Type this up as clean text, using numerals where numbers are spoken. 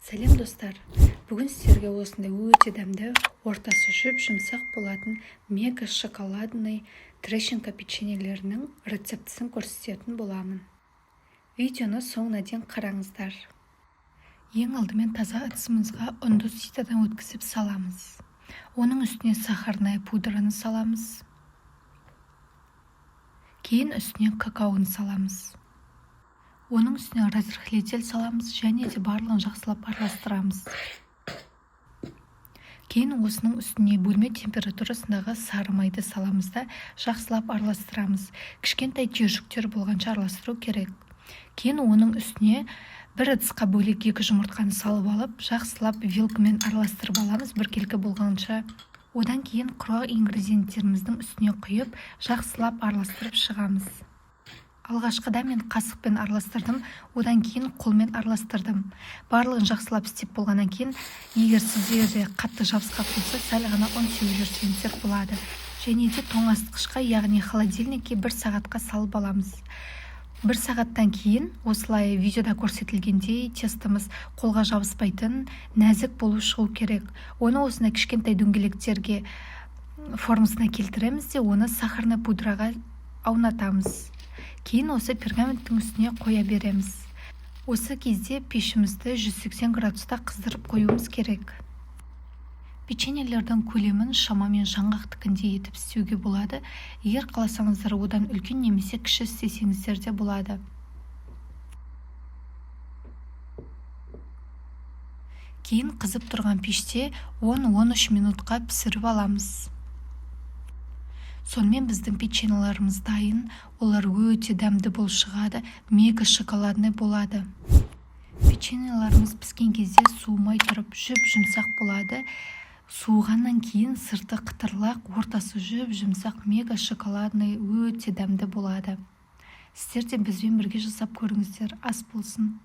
Сәлем достар, бүгін сіздерге осындай өте дәмді, ортасы жұмсақ болатын мега шоколадный трещинка печеньелерінің рецептісін көрсететін боламын. Видеоны соңына дейін қараңыздар. Ең алдымен таза ыдысымызға ұнды ситадан өткізіп саламыз. Оның үстіне сахарная пудраны саламыз. Кейін үстіне какаоны саламыз. Оның үстіне разрыхлитель саламыз және де барлығын жақсылап араластырамыз. Кейін осының үстіне бөлме температурасындағы сары майды саламыз да жақсылап араластырамыз. Кішкентай түйіршіктер болғанша араластыру керек. Кейін оның үстіне бір ыдысқа бөлек 2 жұмыртқаны салып алып, жақсылап вилкамен араластырып аламыз біркелкі болғанша. Одан кейін құрғақ ингредиенттеріміздің үстіне құйып, жақсылап араластырып шығамыз. Алғашқыда мен қасықпен араластырдым, одан кейін қолмен араластырдым. Барлығын жақсылап істеп болғаннан кейін, егер сіздерде қатты жабысқақ болса, сәл ғана ұн сеуіп жіберсеңіздер болады. Және де тоңазытқышқа, яғни холодильникке 1 сағатқа салып аламыз. 1 сағаттан кейін, осылай видеода көрсетілгендей, тестіміз қолға жабыспайтын, нәзік болу шығу керек. Оны осындай кішкентай дөңгелектерге формасына келтіреміз де, оны сахарный пудраға аунатамыз. Кейін осы пергаменттің үстіне қоя береміз. Осы кезде пешімізді 180 градуста қыздырып қоюымыз керек. Печеньелердің көлемін шамамен жаңғақтікіндей етіп істеуге болады. Егер қаласаңыздар, одан үлкен немесе кіші істесеңіздер де болады. Кейін қызып тұрған пеште 10-13 минутқа пісіріп аламыз. Сонымен біздің печеньелеріміз дайын, олар өте дәмді болып шығады, мега шоколадный болады. Печеньелеріміз піскен кезде суымай тұрып, жұмсақ болады. Суығаннан кейін сырты қытырлақ, ортасы жұмсақ, мега шоколадный, өте дәмді болады. Сіздер де бізбен бірге жасап көріңіздер, ас болсын.